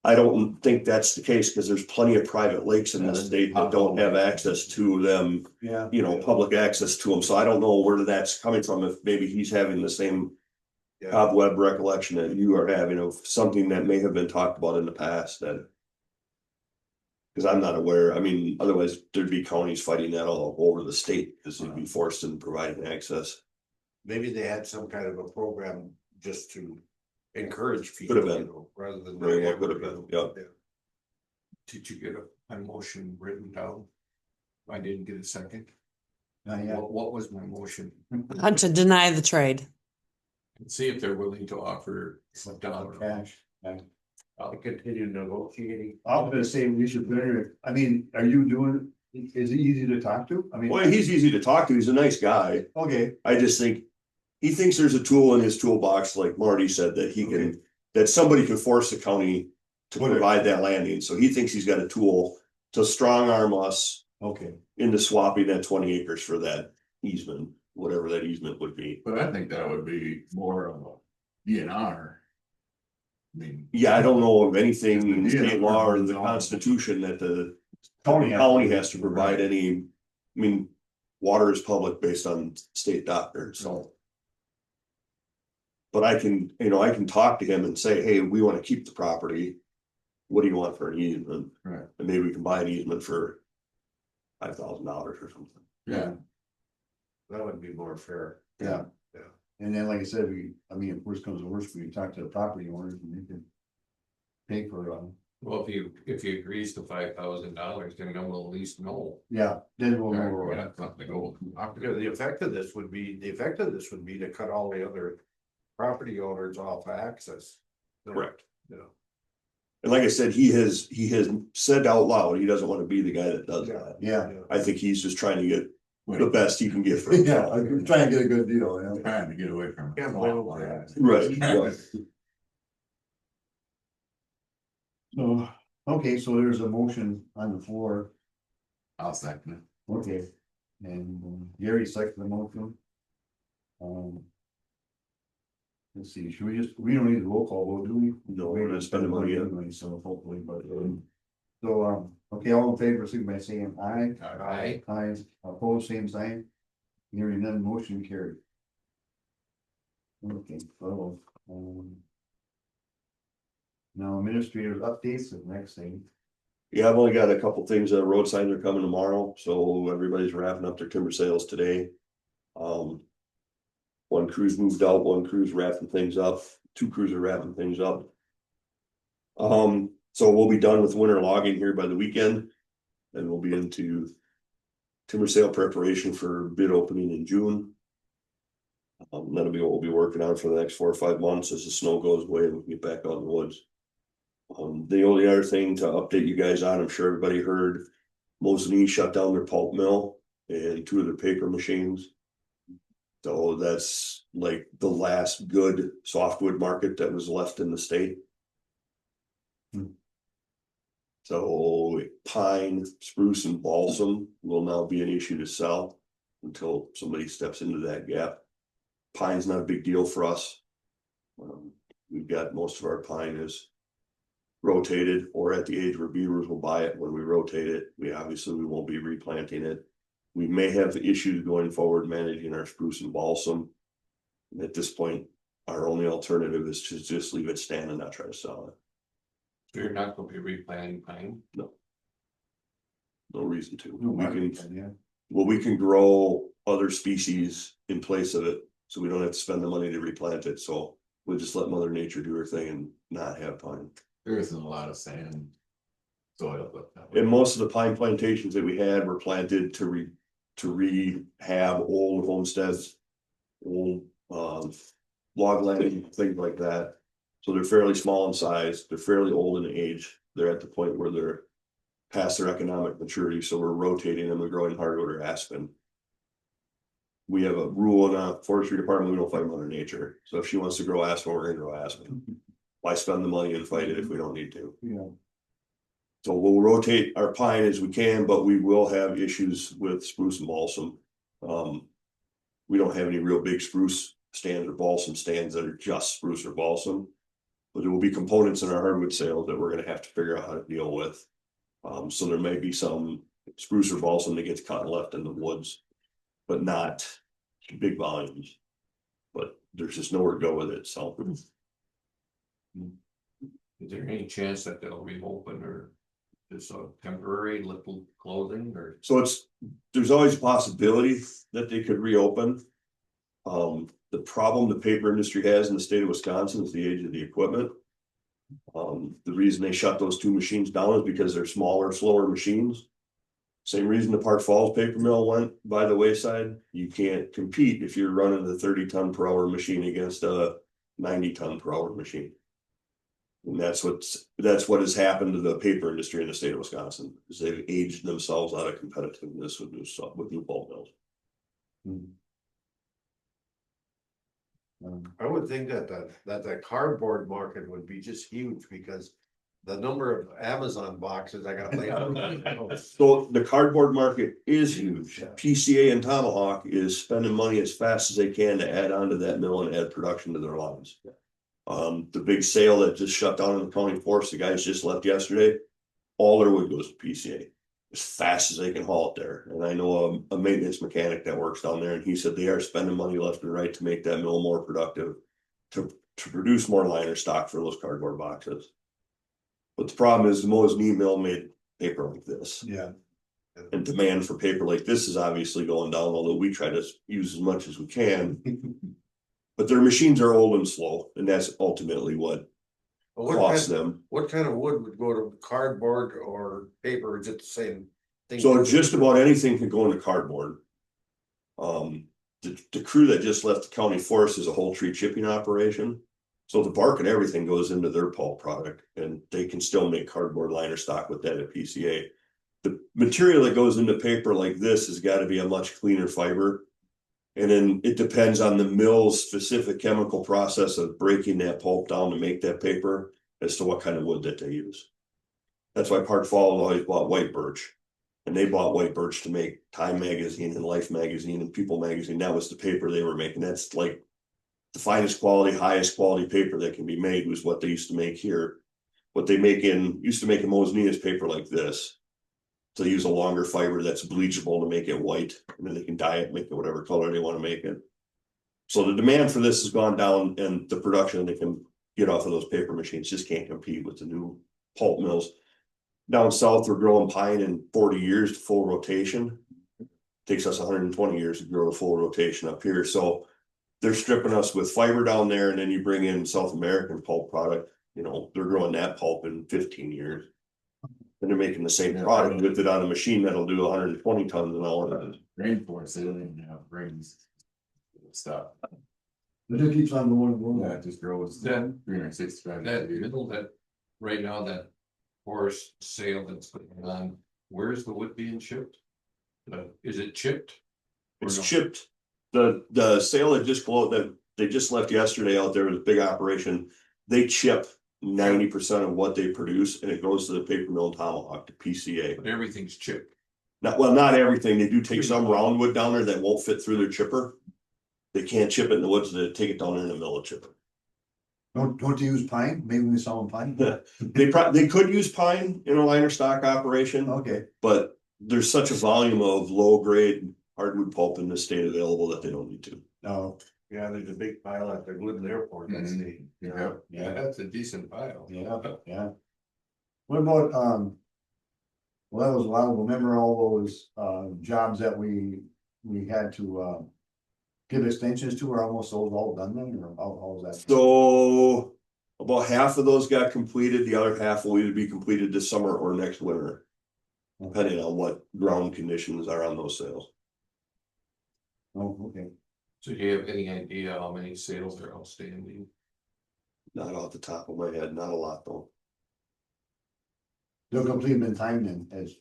I don't think that's the case, because there's plenty of private lakes in the state that don't have access to them, Yeah. you know, public access to them. So I don't know where that's coming from, if maybe he's having the same Yeah. cobweb recollection that you are having of something that may have been talked about in the past that. Because I'm not aware, I mean, otherwise there'd be counties fighting that all over the state, because they'd be forced in providing access. Maybe they had some kind of a program just to encourage people, Could have been. rather than. Very well could have been, yeah. Did you get a motion written down? I didn't get a second. Not yet. What was my motion? To deny the trade. See if they're willing to offer some dollar. Cash. I'll continue negotiating. I was gonna say we should better, I mean, are you doing, is he easy to talk to? I mean. Well, he's easy to talk to, he's a nice guy. Okay, I just think he thinks there's a tool in his toolbox, like Marty said, that he can, that somebody can force the county to Put it- provide that landing. So he thinks he's got a tool to strong arm us okay. into swapping that 20 acres for that easement, whatever that easement would be. But I think that would be more of a DNR. I mean. Yeah, I don't know of anything in Yeah. state law or the constitution that the county has to provide any, I mean, water is public based on state doctrine, so. But I can, I can talk to him and say, hey, we want to keep the property. What do you want for an easement? Right. And maybe we can buy an easement for $5,000 or something. Yeah, That would be more fair. Yeah. Yeah. And then, like I said, if worst comes to worst, we can talk to the property owners and they can. Pay for, Well, if he agrees to $5,000, then we'll at least know. yeah, then we'll know. We got something to go. Because the effect of this would be to cut all the other property owners off access. Correct. Yeah. And like I said, he has said out loud, he doesn't want to be the guy that does that. Yeah, I think he's just trying to get the best he can get for him. yeah, I'm trying to get a good deal, yeah. trying to get away from. it. Can't blame him for that. Right, right. So, okay, so there's a motion on the floor, I'll second it. okay, and Gary seconded the motion. Let's see, should we we don't need a roll call vote, do we? No, we're not spending money yet. anyway, so hopefully, but, so, okay, all in favor, signify by saying aye. Aye. Aye, opposed, same sign. Hearing none, motion carried. Okay, so, now administrative updates, the next thing. Yeah, I've only got a couple things, road signs are coming tomorrow, so everybody's wrapping up their timber sales today. One crew's moved out, one crew's wrapping things up, two crews are wrapping things up. So we'll be done with winter logging here by the weekend. And we'll be into timber sale preparation for bid opening in June. That'll be what we'll be working on for the next 4 or 5 months as the snow goes away and we can get back out in the woods. The only other thing to update you guys on, I'm sure everybody heard, Mosinee shut down their pulp mill. and 2 of the paper machines. So that's like the last good softwood market that was left in the state. So pine, spruce and balsam will now be an issue to sell until somebody steps into that gap. Pine's not a big deal for us. We've got most of our pine is rotated or at the age where beavers will buy it when we rotate it. We won't be replanting it. We may have issues going forward managing our spruce and balsam. At this point, our only alternative is to just leave it stand and not try to sell it. So you're not gonna be replanting pine? No reason to. No, We I can, yeah. well, we can grow other species in place of it, so we don't have to spend the money to replant it. So we'll just let Mother Nature do her thing and not have pine. There isn't a lot of sand. Soil, but. And most of the pine plantations that we had were planted to rehab old homesteads, old log landing, things like that. So they're fairly small in size, they're fairly old in age, they're at the point where they're past their economic maturity, so we're rotating them and growing hardwood or aspen. We have a rule in our forestry department, we don't fight Mother Nature, so if she wants to grow aspen, we're gonna grow aspen. Why spend the money and fight it if we don't need to? Yeah. So we'll rotate our pine as we can, but we will have issues with spruce and balsam. We don't have any real big spruce stands or balsam stands that are just spruce or balsam. But there will be components in our hardwood sales that we're gonna have to figure out how to deal with. So there may be some spruce or balsam that gets cut and left in the woods, but not big volumes. But there's just nowhere to go with it, so. Is there any chance that they'll reopen or just a temporary little clothing or? So there's always a possibility that they could reopen. The problem the paper industry has in the state of Wisconsin is the age of the equipment. The reason they shut those 2 machines down is because they're smaller, slower machines. Same reason the Park Falls paper mill went by the wayside. You can't compete if you're running the 30-ton-per-hour machine against a 90-ton-per-hour machine. And that's what has happened to the paper industry in the state of Wisconsin, is they've aged themselves out of competitiveness with new pulp mills. I would think that the cardboard market would be just huge because the number of Amazon boxes I got laid. So the cardboard market is huge. PCA and Tomahawk is spending money as fast as they can to add on to that mill and add production to their lines. The big sale that just shut down in the county forest, the guys just left yesterday, all their wood goes to PCA as fast as they can haul it there. And I know a maintenance mechanic that works down there, and he said they are spending money left and right to make that mill more productive, to produce more liner stock for those cardboard boxes. But the problem is the Mosinee mill made paper like this. Yeah. And demand for paper like this is obviously going down, although we try to use as much as we can. But their machines are old and slow, and that's ultimately what costs them. What kind of wood would go to cardboard or paper? Is it the same thing? So just about anything can go into cardboard. The crew that just left the county forest is a whole tree chipping operation. So the bark and everything goes into their pulp product, and they can still make cardboard liner stock with that at PCA. The material that goes into paper like this has got to be a much cleaner fiber. And then it depends on the mill's specific chemical process of breaking that pulp down to make that paper as to what kind of wood that they use. That's why Park Falls always bought white birch. And they bought white birch to make Time magazine and Life magazine and People magazine. That was the paper they were making. That's like the finest quality, highest quality paper that can be made was what they used to make here. What they used to make in Mosinee is paper like this. So they use a longer fiber that's bleachable to make it white, and then they can dye it, make it whatever color they want to make it. So the demand for this has gone down, and the production they can get off of those paper machines just can't compete with the new pulp mills. Down south, we're growing pine in 40 years to full rotation. Takes us 120 years to grow a full rotation up here. So they're stripping us with fiber down there, and then you bring in South American pulp product. You know, they're growing that pulp in 15 years. And they're making the same product with it on a machine that'll do 120 tons an hour. Rainforest, they don't even have rains. Stuff. But it keeps on going. Yeah, it just grows. That- 365. That middle, that, right now, that forest sale that's going on, where is the wood being shipped? Is it chipped? It's Or no? chipped. The sale that just closed, that they just left yesterday out there was a big operation. They chip 90% of what they produce and it goes to the paper mill Tomahawk, to PCA. But everything's chipped. Not everything. They do take some round wood down there that won't fit through their chipper. They can't chip it in the woods, they take it down there in the mill and chip it. Don't you use pine? Maybe we sell them pine? They could use pine in a liner stock operation, Okay, but there's such a volume of low grade hardwood pulp in the state available that they don't need to. no, Yeah, there's a big pile at the Glidden Airport, that's the. Yeah, that's a decent pile. yeah. What about, well, that was a while ago, remember all those, jobs that we had to, give extensions to, are almost those all done then, or how was that? So about half of those got completed, the other half will either be completed this summer or next winter. Depending on what ground conditions are on those sales. Oh, okay, So do you have any idea how many sales are outstanding? Not off the top of my head, not a lot though. they'll complete them in time then, as,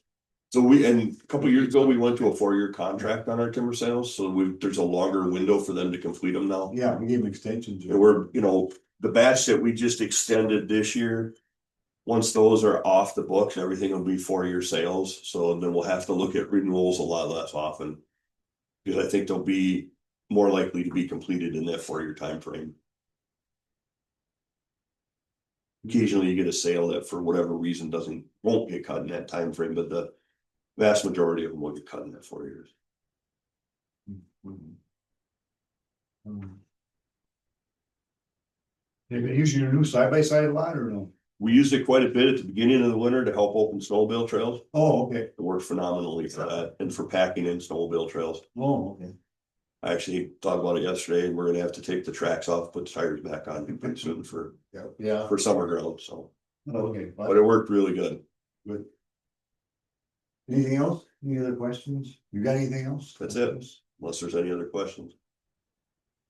So and a couple of years ago, we went to a 4-year contract on our timber sales, so there's a longer window for them to complete them now. yeah, we gave them extensions. And we're, the batch that we just extended this year. Once those are off the books, everything will be 4-year sales, so then we'll have to look at renewals a lot less often. Because I think they'll be more likely to be completed in that 4-year time frame. Occasionally you get a sale that for whatever reason won't get cut in that time frame, but the vast majority of them will get cut in that 4 years. Have you used your new side by side a lot or no? We used it quite a bit at the beginning of the winter to help open snowmobile trails. Oh, okay, It worked phenomenally for that and for packing in snowmobile trails. oh, okay. I actually thought about it yesterday and we're gonna have to take the tracks off, put the tires back on pretty soon Yeah, for summer ground, so. okay, But it worked really good. good. Anything else? Any other questions? You got anything else? That's it. Unless there's any other questions.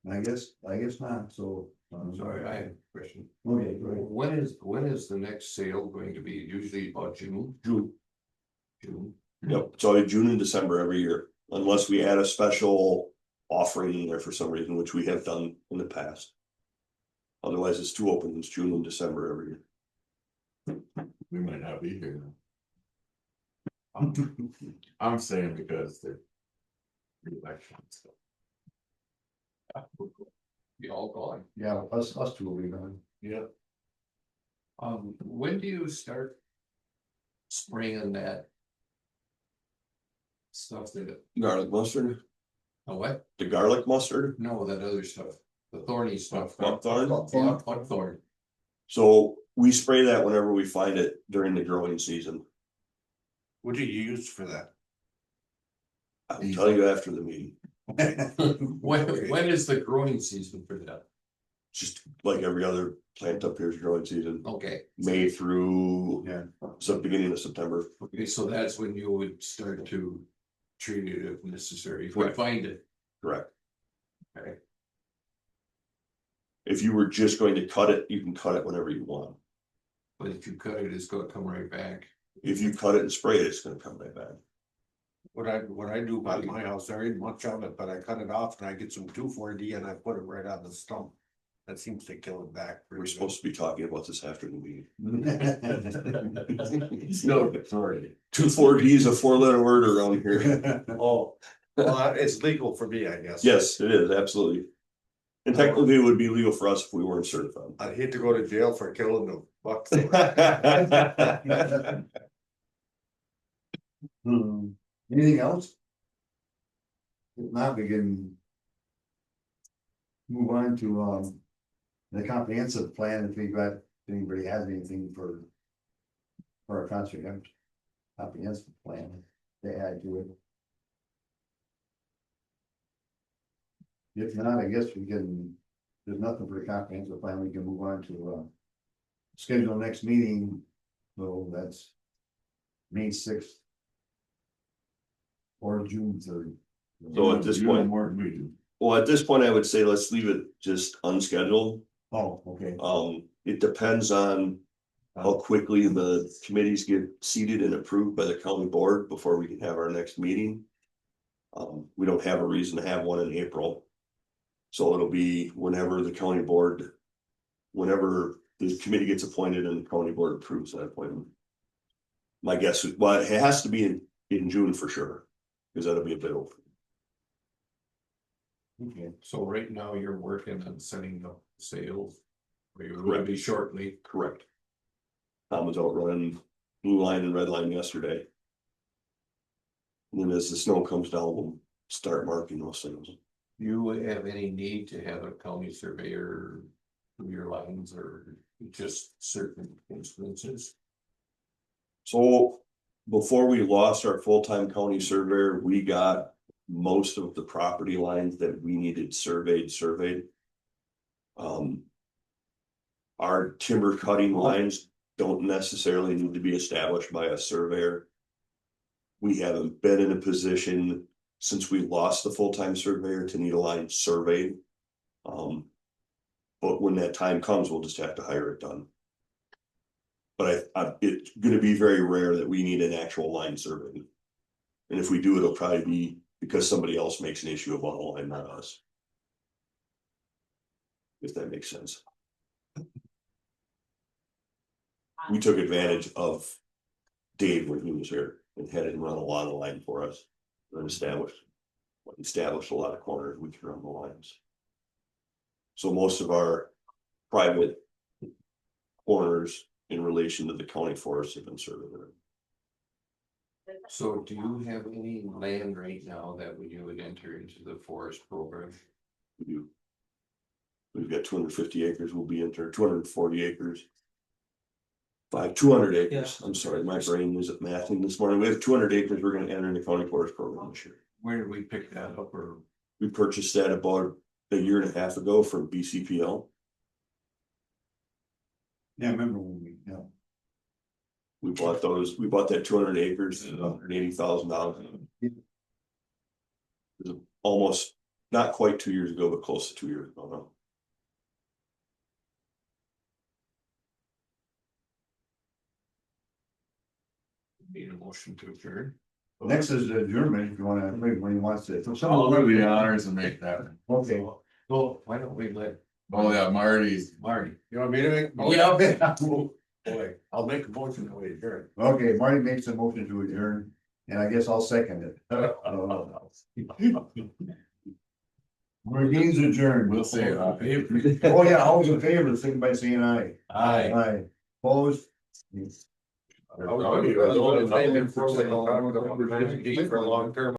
I guess not, so. Sorry, I have a question. Okay, great. When is the next sale going to be? Usually about June? June. June. Yep, it's always June and December every year, unless we add a special offering in there for some reason, which we have done in the past. Otherwise, it's two openings, June and December every year. We might not be here. I'm saying because the election stuff. Be all gone. Yeah, us two will be done. Yeah. When do you start spraying that stuff that, Garlic mustard, oh, what? the garlic mustard, No, that other stuff, the thorny stuff. buckthorn. Yeah, buckthorn. So we spray that whenever we find it during the growing season. What do you use for that? I'll tell you after the meeting. When is the growing season for that? Just like every other plant up here's growing season, Okay, May through Yeah, beginning of September. okay, so that's when you would start to treat it if necessary, if we Right. find it. Correct. Okay. If you were just going to cut it, you can cut it whenever you want. But if you cut it, it's gonna come right back. If you cut it and spray it, it's gonna come right back. What I do by my house, there ain't much of it, but I cut it off and I get some 2,4-D and I put it right on the stump. That seems to kill it back. We're supposed to be talking about this after the meeting. No, sorry. 2,4-D is a 4-letter word around here. Oh, well, it's legal for me, I guess. Yes, it is, absolutely. And technically it would be legal for us if we weren't certified. I'd hate to go to jail for killing the buck. Anything else? If not, we can move on to the comprehensive plan, if anybody has anything for our comprehensive plan, they add to it. If not, I guess there's nothing for the comprehensive plan, we can move on to schedule next meeting, so that's May 6th. Or June 3rd. So at this You know point, more than we do. well, at this point, I would say let's leave it just unscheduled. Oh, okay. It depends on how quickly the committees get seated and approved by the county board before we can have our next meeting. We don't have a reason to have one in April. So it'll be whenever the county board, whenever the committee gets appointed and the county board approves that appointment. My guess is, well, it has to be in June for sure, because that'll be a bit open. Okay, so right now you're working on setting up sales. We will be shortly. Correct. Tom was out running blue line and red line yesterday. And then as the snow comes down, we'll start marking those things. You have any need to have a county surveyor do your lines or just certain instances? So before we lost our full-time county surveyor, we got most of the property lines that we needed surveyed. Our timber cutting lines don't necessarily need to be established by a surveyor. We haven't been in a position since we lost the full-time surveyor to need a line surveyed. But when that time comes, we'll just have to hire it done. But it's gonna be very rare that we need an actual line survey. And if we do, it'll probably be because somebody else makes an issue about a line, not us. If that makes sense. We took advantage of Dave when he was here and had him run a lot of line for us. And established a lot of corners we could run the lines. So most of our private corners in relation to the county forest have been surveyed. So do you have any land right now that you would enter into the forest program? We do. We've got 250 acres, we'll be into 240 acres. 200 acres, I'm sorry, my brain was at mathing this morning, we have 200 acres, we're gonna enter in the county forest program this year. Where did we pick that up or? We purchased that about a year and a half ago from BCPL. Yeah, I remember when we, yeah. We bought that 200 acres at $180,000. It was almost, not quite 2 years ago, but close to 2 years ago now. Need a motion to adjourn. Next is the German, if you wanna, when he wants it. I'll do the honors and make that. Okay. Well, why don't we let Oh, yeah, Marty's. Marty, you want me to make? Boy, I'll make a motion to adjourn. Okay, Marty makes a motion to adjourn, and I guess I'll second it. Meeting's adjourned. We'll see. Oh, yeah, all those in favor, signify by saying aye. Aye. Aye. Opposed? I was only for a long term.